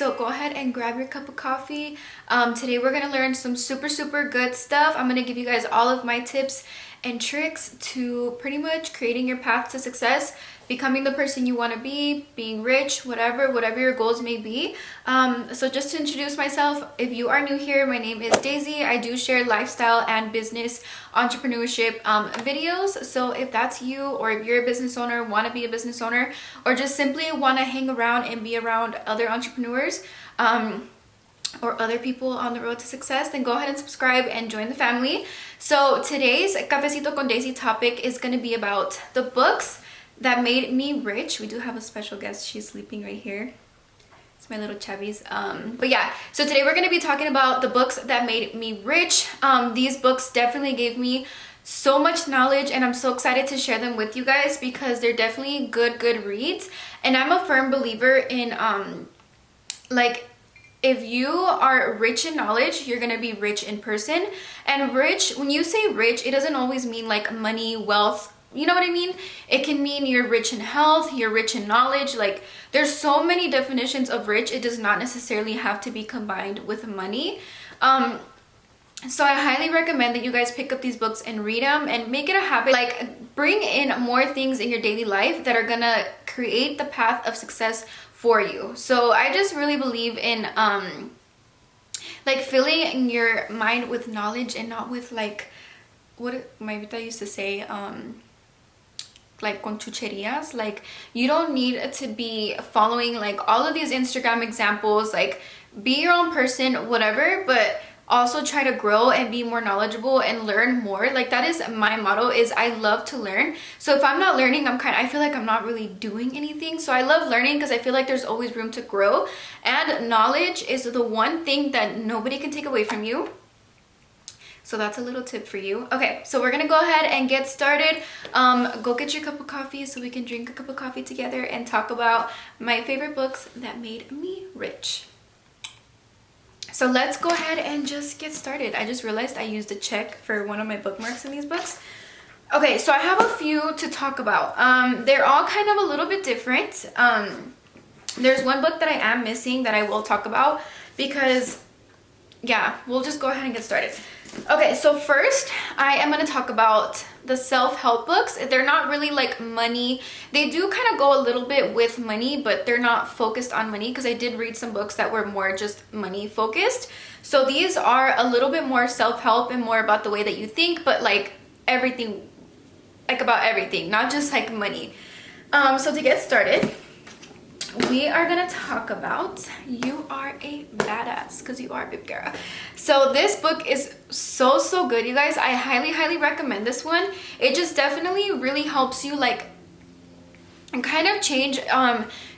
So go ahead and grab your cup of coffee. Today we're gonna learn some super good stuff. I'm gonna give you guys all of my tips and tricks to pretty much creating your path to success, becoming the person you want to be, being rich, whatever your goals may be. So just to introduce myself, if you are new here, my name is Daisy. I do share lifestyle and business entrepreneurship videos. So if that's you, or if you're a business owner, want to be a business owner, or just simply want to hang around and be around other entrepreneurs, or other people on the road to success, then go ahead and subscribe and join the family. So today's Cafecito con Daisy topic is going to be about the books that made me rich. We do have a special guest. She's sleeping right here. It's my little chubbies. But yeah, so today we're going to be talking about the books that made me rich. These books definitely gave me so much knowledge, and I'm so excited to share them with you guys because they're definitely good reads. And I'm a firm believer in if you are rich in knowledge, you're gonna be rich in person. And rich, when you say rich, it doesn't always mean like money, wealth, you know what I mean? It can mean you're rich in health, you're rich in knowledge. Like, there's so many definitions of rich. It does not necessarily have to be combined with money. So I highly recommend that you guys pick up these books and read them and make it a habit. Like, bring in more things in your daily life that are gonna create the path of success for you. So I just really believe in filling your mind with knowledge and not with like what my Vita used to say, like con chucherias. Like, you don't need to be following like all of these Instagram examples. Like, be your own person, whatever, but also try to grow and be more knowledgeable and learn more. Like, that is my motto, is I love to learn. So if I'm not learning, I feel like I'm not really doing anything. So I love learning because I feel like there's always room to grow, and knowledge is the one thing that nobody can take away from you. So that's a little tip for you. Okay, so we're gonna go ahead and get started. Go get your cup of coffee so we can drink a cup of coffee together and talk about my favorite books that made me rich. So let's go ahead and just get started. I just realized I used a check for one of my bookmarks in these books. Okay, so I have a few to talk about. They're all kind of a little bit different. There's one book that I am missing that I will talk about because, yeah, we'll just go ahead and get started. Okay, so first I am going to talk about the self-help books. They're not really like money. They do kind of go a little bit with money, but they're not focused on money, because I did read some books that were more just money focused. So these are a little bit more self-help and more about the way that you think, but like everything, like about everything, not just like money. So to get started, we are gonna talk about You Are a Badass, because you are a girl. So this book is so good, you guys. I highly recommend this one. It just definitely really helps you like kind of change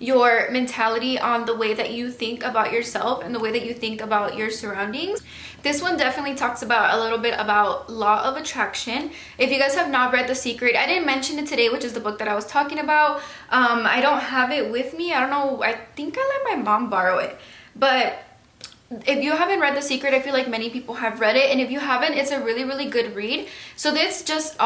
your mentality on the way that you think about yourself and the way that you think about your surroundings. This one definitely talks about a little bit about law of attraction. If you guys have not read The Secret, I didn't mention it today, which is the book that I was talking about. I don't have it with me. I don't know. I think I let my mom borrow it. But if you haven't read The Secret, I feel like many people have read it, and if you haven't, it's a really good read. So this does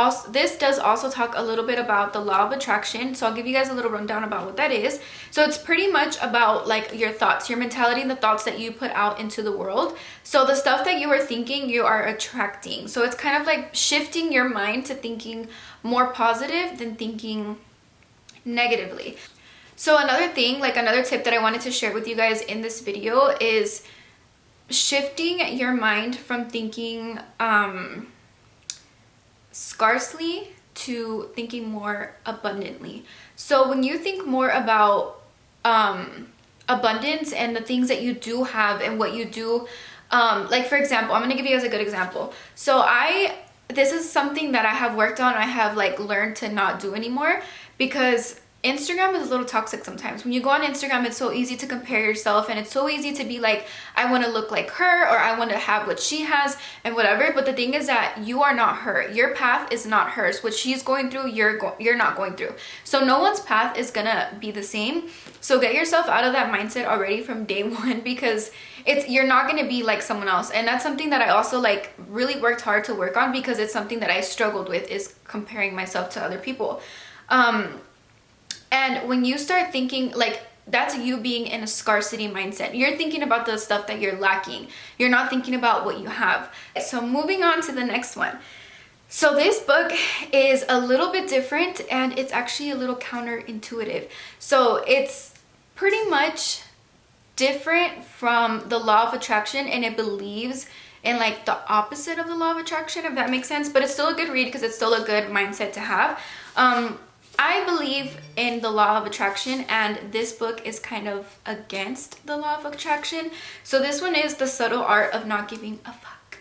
also talk a little bit about the law of attraction. So I'll give you guys a little rundown about what that is. So it's pretty much about like your thoughts, your mentality, and the thoughts that you put out into the world. So the stuff that you are thinking, you are attracting. So it's kind of like shifting your mind to thinking more positive than thinking negatively. So another thing, like another tip that I wanted to share with you guys in this video is shifting your mind from thinking scarcely to thinking more abundantly. So when you think more about abundance and the things that you do have and what you do, like for example, I'm gonna give you guys a good example. So this is something that I have worked on. I have like learned to not do anymore, because Instagram is a little toxic sometimes. When you go on Instagram, it's so easy to compare yourself, and it's so easy to be like, I want to look like her, or I want to have what she has and whatever. But the thing is that you are not her. Your path is not hers. What she's going through, you're not going through. So no one's path is gonna be the same. So get yourself out of that mindset already from day one, because you're not going to be like someone else. And that's something that I also like really worked hard to work on, because it's something that I struggled with, is comparing myself to other people. And when you start thinking like that's you being in a scarcity mindset. You're thinking about the stuff that you're lacking. You're not thinking about what you have. So moving on to the next one. So this book is a little bit different, and it's actually a little counterintuitive. So it's pretty much different from the law of attraction, and it believes in like the opposite of the law of attraction, if that makes sense. But it's still a good read because it's still a good mindset to have. I believe in the law of attraction, and this book is kind of against the law of attraction. So this one is The Subtle Art of Not Giving a Fuck.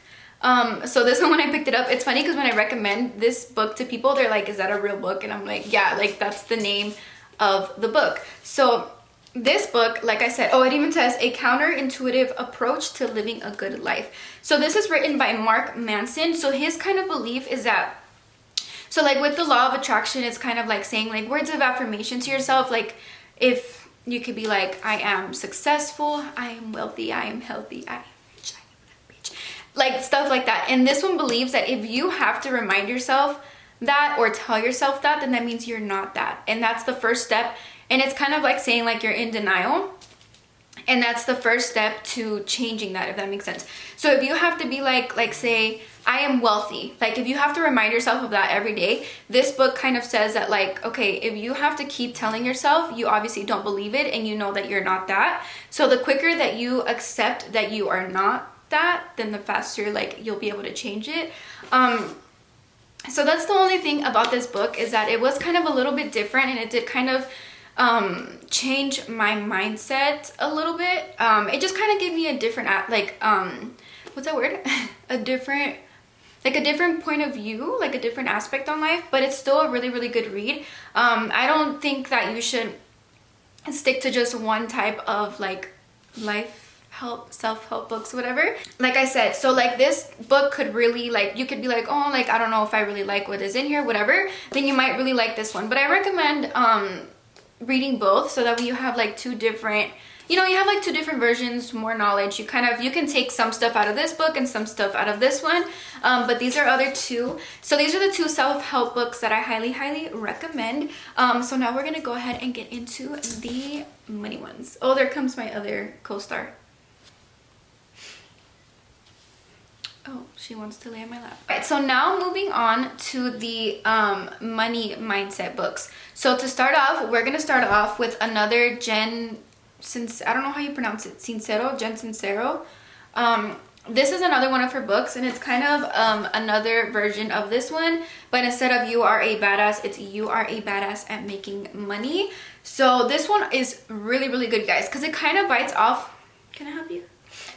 So this one, when I picked it up, it's funny because when I recommend this book to people, they're like, is that a real book? And I'm like, yeah, like that's the name of the book. So this book, like I said, oh, it even says a counterintuitive approach to living a good life. So this is written by Mark Manson. So his kind of belief is that, so like with the law of attraction, it's kind of like saying like words of affirmation to yourself. Like if you could be like, I am successful, I am wealthy, I am healthy, I am rich, I am rich. Like stuff like that. And this one believes that if you have to remind yourself that or tell yourself that, then that means you're not that. And that's the first step. And it's kind of like saying like you're in denial. And that's the first step to changing that, if that makes sense. So if you have to be like say, I am wealthy. Like if you have to remind yourself of that every day, this book kind of says that like, okay, if you have to keep telling yourself, you obviously don't believe it and you know that you're not that. So the quicker that you accept that you are not that, then the faster like you'll be able to change it. So that's the only thing about this book, is that it was kind of a little bit different, and it did kind of change my mindset a little bit. It just kind of gave me a different what's that word? a different point of view, like a different aspect on life. But it's still a really, really good read. I don't think that you should stick to just one type of like life help, self-help books, whatever. Like I said, so like this book could really like, you could be like, oh, like I don't know if I really like what is in here, whatever, then you might really like this one. But I recommend reading both, so that when you have like two different, you know, you have like two different versions, more knowledge. You can take some stuff out of this book and some stuff out of this one. But these are other two. So these are the two self-help books that I highly, highly recommend. So now we're gonna go ahead and get into the money ones. Oh, there comes my other co-star. Oh, she wants to lay on my lap. All right, so now moving on to the money mindset books. So to start off, we're gonna start off with another I don't know how you pronounce it, Jen Sincero. This is another one of her books, and it's kind of another version of this one, but instead of you are a badass, it's you are a badass at making money. So this one is really, really good, guys, because it kind of bites off. Can I help you?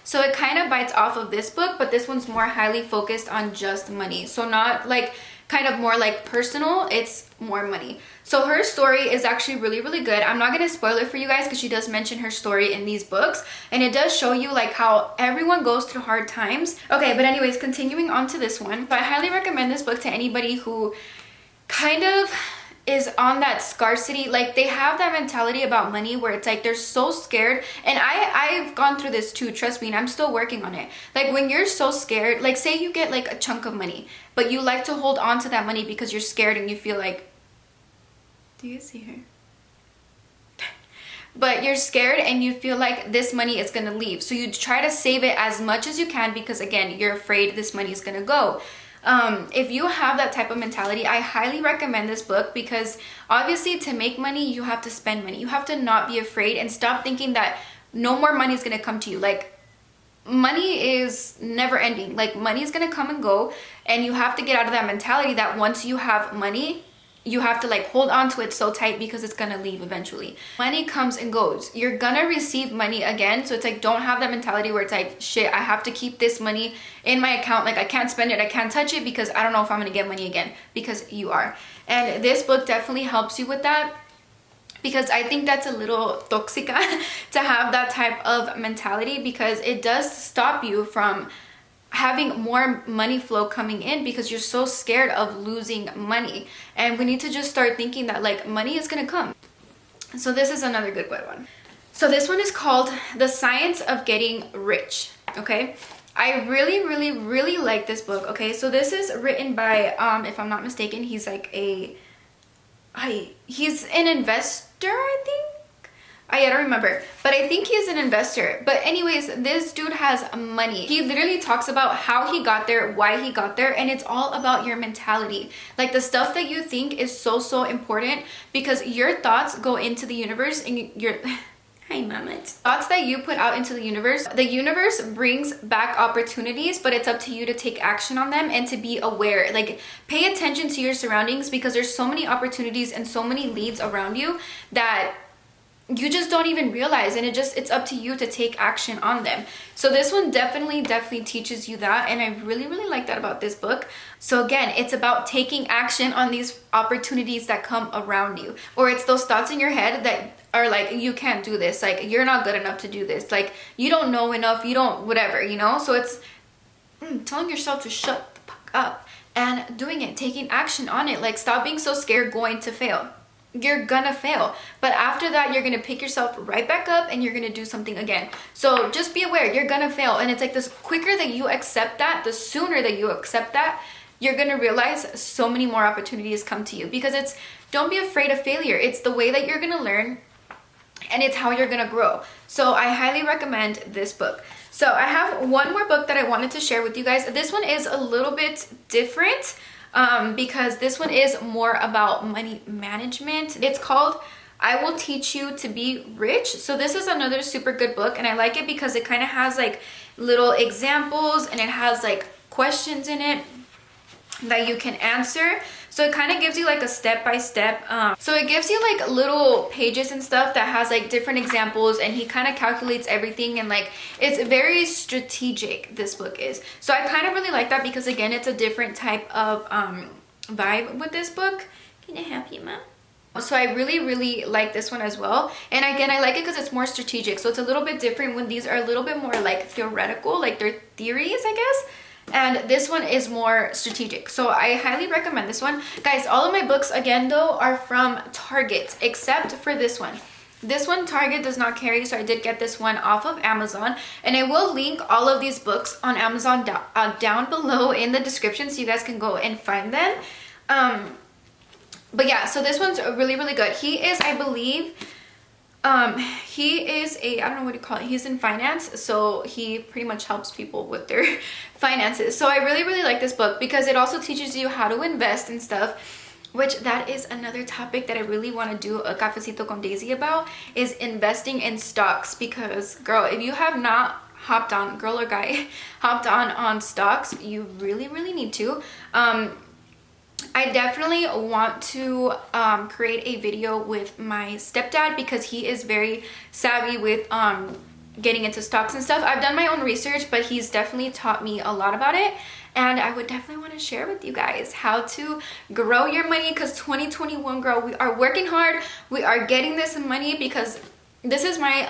So it kind of bites off of this book, but this one's more highly focused on just money. So not like kind of more like personal, it's more money. So her story is actually really, really good. I'm not going to spoil it for you guys because she does mention her story in these books, and it does show you like how everyone goes through hard times. Okay, but anyways, continuing on to this one. I highly recommend this book to anybody who kind of is on that scarcity, like they have that mentality about money where it's like they're so scared. And I've gone through this too, trust me, and I'm still working on it. Like when you're so scared, like say you get like a chunk of money, but you like to hold on to that money because you're scared and you feel like, do you see her? But you're scared and you feel like this money is gonna leave, so you try to save it as much as you can because again, you're afraid this money is gonna go. If you have that type of mentality, I highly recommend this book, because obviously to make money, you have to spend money. You have to not be afraid and stop thinking that no more money is going to come to you. Like money is never ending. Like money is going to come and go, and you have to get out of that mentality that once you have money, you have to like hold on to it so tight because it's gonna leave eventually. Money comes and goes. You're gonna receive money again. So it's like, don't have that mentality where it's like, shit, I have to keep this money in my account. Like I can't spend it, I can't touch it because I don't know if I'm gonna get money again, because you are. And this book definitely helps you with that, because I think that's a little toxica to have that type of mentality, because it does stop you from having more money flow coming in because you're so scared of losing money. And we need to just start thinking that like money is gonna come. So this is another good one. So this one is called The Science of Getting Rich. Okay, I really, really, really like this book. Okay, so this is written by if I'm not mistaken, he's like he's an investor, I think. I don't remember, but I think he's an investor. But anyways, this dude has money. He literally talks about how he got there, why he got there, and it's all about your mentality. Like the stuff that you think is so important, because your thoughts go into the universe, and your hi mama, thoughts that you put out into the universe brings back opportunities, but it's up to you to take action on them and to be aware. Like, pay attention to your surroundings, because there's so many opportunities and so many leads around you that you just don't even realize, and it's up to you to take action on them. So this one definitely teaches you that, and I really like that about this book. So again, it's about taking action on these opportunities that come around you, or it's those thoughts in your head that are like, you can't do this, like you're not good enough to do this, like you don't know enough, you don't whatever, you know. So it's telling yourself to shut the fuck up and doing it, taking action on it. Like, stop being so scared going to fail. You're gonna fail, but after that you're gonna pick yourself right back up and you're gonna do something again. So just be aware, you're gonna fail, and it's like, the quicker that you accept that, the sooner that you accept that, you're gonna realize so many more opportunities come to you. Because don't be afraid of failure. It's the way that you're gonna learn, and it's how you're gonna grow. So I highly recommend this book. So I have one more book that I wanted to share with you guys. This one is a little bit different, because this one is more about money management. It's called I Will Teach You to Be Rich. So this is another super good book, and I like it because it kind of has like little examples, and it has like questions in it that you can answer. So it kind of gives you like a step-by-step, so it gives you like little pages and stuff that has like different examples, and he kind of calculates everything, and like it's very strategic, this book is. So I kind of really like that, because again, it's a different type of vibe with this book. Can I help you, Mom? So I really like this one as well. And again, I like it because it's more strategic. So it's a little bit different when these are a little bit more like theoretical, like they're theories, I guess. And this one is more strategic. So I highly recommend this one. Guys, all of my books, again though, are from Target, except for this one. This one Target does not carry, so I did get this one off of Amazon. And I will link all of these books on Amazon down below in the description, so you guys can go and find them. But yeah, so this one's really good. He is, I believe, he is I don't know what you call it, he's in finance, so he pretty much helps people with their finances. So I really like this book, because it also teaches you how to invest and stuff, which that is another topic that I really want to do a cafecito con Daisy about, is investing in stocks. Because girl, if you have not hopped on, girl or guy, hopped on stocks, you really need to. I definitely want to create a video with my stepdad, because he is very savvy with getting into stocks and stuff. I've done my own research, but he's definitely taught me a lot about it, and I would definitely want to share with you guys how to grow your money, because 2021, girl, we are working hard, we are getting this money, because this is my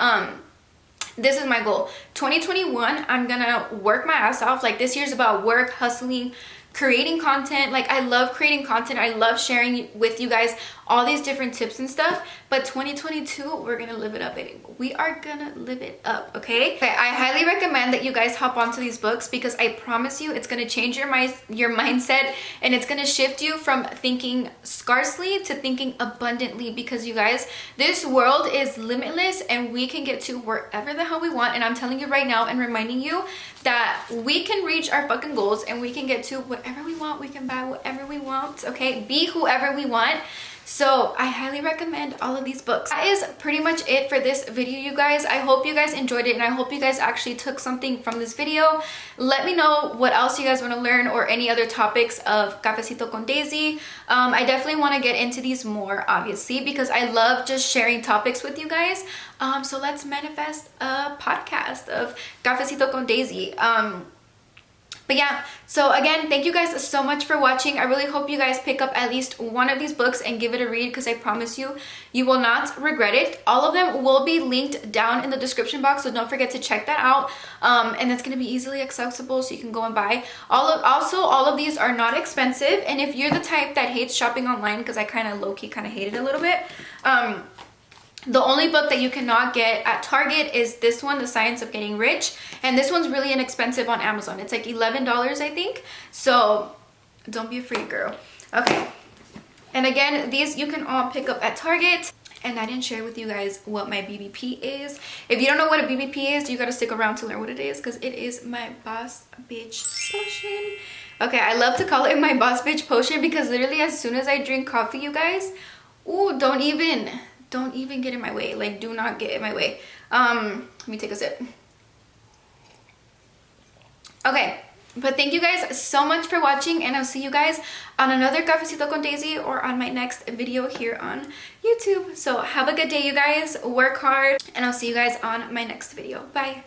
goal. 2021, I'm gonna work my ass off. Like, this year's about work, hustling, creating content. Like, I love creating content, I love sharing with you guys all these different tips and stuff. But 2022, we're gonna live it up, baby. We are gonna live it up, okay? I highly recommend that you guys hop onto these books, because I promise you it's gonna change your mindset, and it's gonna shift you from thinking scarcely to thinking abundantly. Because you guys, this world is limitless, and we can get to wherever the hell we want. And I'm telling you right now and reminding you that we can reach our fucking goals, and we can get to whatever we want. We can buy whatever we want, okay? Be whoever we want. So I highly recommend all of these books. That is pretty much it for this video, you guys. I hope you guys enjoyed it, and I hope you guys actually took something from this video. Let me know what else you guys want to learn, or any other topics of Cafecito con Daisy. I definitely want to get into these more, obviously, because I love just sharing topics with you guys. So let's manifest a podcast of Cafecito con Daisy. But yeah, so again, thank you guys so much for watching. I really hope you guys pick up at least one of these books and give it a read, because I promise you, you will not regret it. All of them will be linked down in the description box, so don't forget to check that out. And it's going to be easily accessible, so you can go and buy. Also, all of these are not expensive, and if you're the type that hates shopping online, because I kind of low-key kind of hate it a little bit, the only book that you cannot get at Target is this one, The Science of Getting Rich. And this one's really inexpensive on Amazon. It's like $11, I think. So don't be afraid, girl. Okay. And again, these you can all pick up at Target. and I didn't share with you guys what my BBP is. If you don't know what a BBP is, you gotta stick around to learn what it is, because it is my boss bitch potion. Okay, I love to call it my boss bitch potion because literally as soon as I drink coffee, you guys, ooh, don't even get in my way. Like, do not get in my way. Let me take a sip. Okay, but thank you guys so much for watching, and I'll see you guys on another Cafecito con Daisy or on my next video here on YouTube. So have a good day, you guys. Work hard, and I'll see you guys on my next video. Bye.